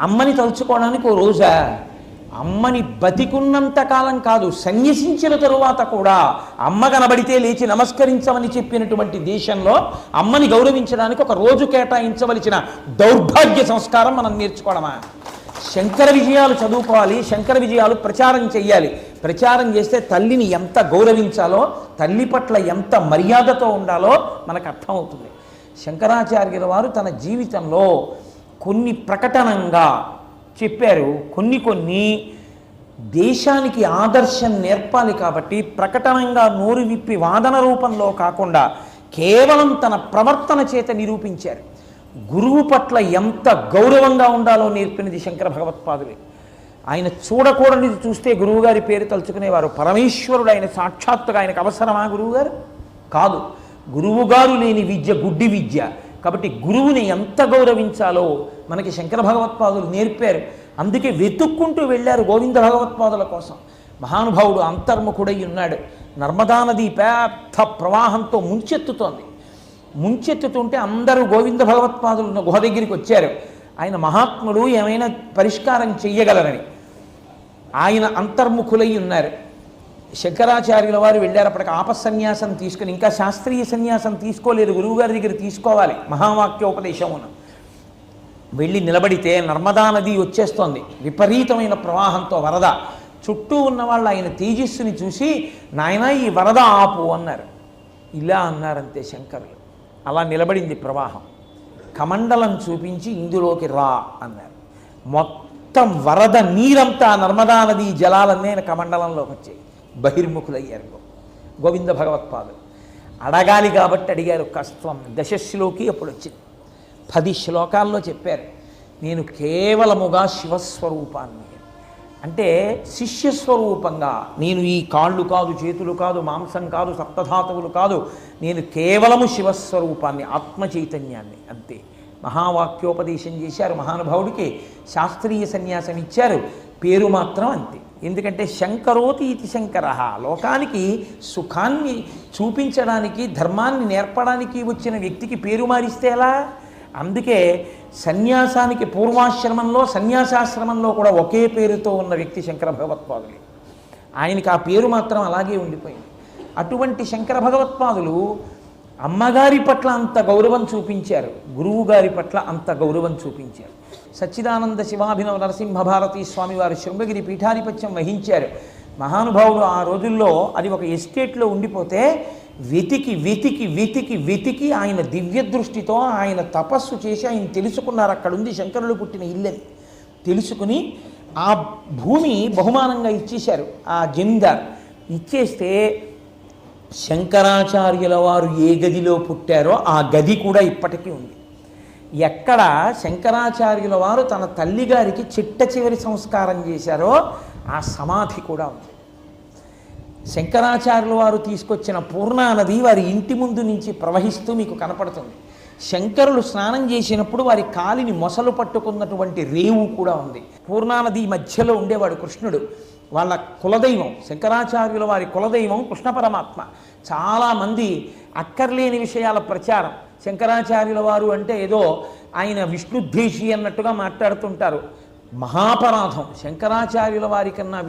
అమ్మని తలుచుకోవడానికి ఓ రోజా? అమ్మని బతికున్నంత కాలం కాదు, సన్యసించిన తరువాత కూడా అమ్మ కనబడితే లేచి నమస్కరించమని చెప్పినటువంటి దేశంలో అమ్మని గౌరవించడానికి ఒక రోజు కేటాయించవలసిన దౌర్భాగ్య సంస్కారం మనం నేర్చుకోవడమా? శంకర విజయాలు చదువుకోవాలి, శంకర విజయాలు ప్రచారం చెయ్యాలి. ప్రచారం చేస్తే తల్లిని ఎంత గౌరవించాలో, తల్లి పట్ల ఎంత మర్యాదతో ఉండాలో మనకు అర్థమవుతుంది. శంకరాచార్యుల వారు తన జీవితంలో కొన్ని ప్రకటనంగా చెప్పారు, కొన్ని దేశానికి ఆదర్శం నేర్పాలి కాబట్టి ప్రకటనంగా నోరు విప్పి వాదన రూపంలో కాకుండా కేవలం తన ప్రవర్తన చేత నిరూపించారు. గురువు పట్ల ఎంత గౌరవంగా ఉండాలో నేర్పినది శంకర భగవత్పాదులే. ఆయన చూడకూడనిది చూస్తే గురువుగారి పేరు తలుచుకునేవారు. పరమేశ్వరుడు ఆయన సాక్షాత్తుగా, ఆయనకు అవసరమా గురువుగారు? కాదు. గురువుగారు లేని విద్య గుడ్డి విద్య. కాబట్టి గురువుని ఎంత గౌరవించాలో మనకి శంకర భగవత్పాదులు నేర్పారు. అందుకే వెతుక్కుంటూ వెళ్ళారు గోవింద భగవత్పాదుల కోసం. మహానుభావుడు అంతర్ముఖుడై ఉన్నాడు. నర్మదా నది పెద్ద ప్రవాహంతో ముంచెత్తుతోంది. ముంచెత్తుతుంటే అందరూ గోవింద భగవత్పాదులు ఉన్న గుహ దగ్గరికి వచ్చారు. ఆయన మహాత్ముడు, ఏమైనా పరిష్కారం చెయ్యగలరని. ఆయన అంతర్ముఖులై ఉన్నారు. శంకరాచార్యుల వారు వెళ్ళారు. అప్పటికి ఆపసన్యాసం తీసుకుని, ఇంకా శాస్త్రీయ సన్యాసం తీసుకోలేదు, గురువుగారి దగ్గర తీసుకోవాలి మహావాక్యోపదేశమును. వెళ్ళి నిలబడితే నర్మదా నది వచ్చేస్తోంది విపరీతమైన ప్రవాహంతో, వరద. చుట్టూ ఉన్న వాళ్ళు ఆయన తేజస్సుని చూసి, నాయన ఈ వరద ఆపు అన్నారు. ఇలా అన్నారంతే శంకరులు. అలా నిలబడింది ప్రవాహం. కమండలం చూపించి ఇందులోకి రా అన్నారు. మొత్తం వరద నీరంతా నర్మదా నది జలాలన్నీ ఆయన కమండలంలోకి వచ్చాయి. బహిర్ముఖులయ్యారు గోవింద భగవత్పాదులు. అడగాలి కాబట్టి అడిగారు. కస్త్వం దశశ్లోకి అప్పుడు వచ్చింది. 10 శ్లోకాల్లో చెప్పారు, నేను కేవలముగా శివస్వరూపాన్ని, అంటే శిష్యస్వరూపంగా, నేను ఈ కాళ్ళు కాదు, చేతులు కాదు, మాంసం కాదు, సప్తధాతువులు కాదు, నేను కేవలము శివస్వరూపాన్ని, ఆత్మ చైతన్యాన్ని, అంతే. మహావాక్యోపదేశం చేశారు మహానుభావుడికి. శాస్త్రీయ సన్యాసం ఇచ్చారు, పేరు మాత్రం అంతే. ఎందుకంటే శంకరోతి ఇది శంకర, లోకానికి సుఖాన్ని చూపించడానికి, ధర్మాన్ని నేర్పడానికి వచ్చిన వ్యక్తికి పేరు మారిస్తే ఎలా? అందుకే సన్యాసానికి పూర్వాశ్రమంలో, సన్యాసాశ్రమంలో కూడా ఒకే పేరుతో ఉన్న వ్యక్తి శంకర భగవత్పాదులు. ఆయనకి ఆ పేరు మాత్రం అలాగే ఉండిపోయింది. అటువంటి శంకర భగవత్పాదులు అమ్మగారి పట్ల అంత గౌరవం చూపించారు, గురువు గారి పట్ల అంత గౌరవం చూపించారు. సచ్చిదానంద శివాభినవ నరసింహభారతీ స్వామి వారు శృంగగిరి పీఠాధిపత్యం వహించారు. మహానుభావుడు ఆ రోజుల్లో అది ఒక ఎస్టేట్లో ఉండిపోతే వెతికి వెతికి వెతికి వెతికి ఆయన దివ్య దృష్టితో ఆయన తపస్సు చేసి ఆయన తెలుసుకున్నారు అక్కడుంది శంకరులు పుట్టిన ఇల్లని. తెలుసుకుని ఆ భూమి బహుమానంగా ఇచ్చేశారు. ఆ జమీందార్ ఇచ్చేస్తే శంకరాచార్యుల వారు ఏ గదిలో పుట్టారో ఆ గది కూడా ఇప్పటికీ ఉంది. ఎక్కడ శంకరాచార్యుల వారు తన తల్లిగారికి చిట్ట చివరి సంస్కారం చేశారో ఆ సమాధి కూడా ఉంది. శంకరాచార్యుల వారు తీసుకొచ్చిన పూర్ణానది వారి ఇంటి ముందు నుంచి ప్రవహిస్తూ మీకు కనపడుతుంది. శంకరులు స్నానం చేసినప్పుడు వారి కాలిని మొసలు పట్టుకున్నటువంటి రేవు కూడా ఉంది. పూర్ణానది మధ్యలో ఉండేవాడు కృష్ణుడు. వాళ్ళ కులదైవం, శంకరాచార్యుల వారి కులదైవం కృష్ణ పరమాత్మ. చాలామంది అక్కర్లేని విషయాల ప్రచారం, శంకరాచార్యుల వారు అంటే ఏదో ఆయన విష్ణుద్వేషి అన్నట్టుగా మాట్లాడుతుంటారు. మహాపరాధం. శంకరాచార్యుల వారి కన్నా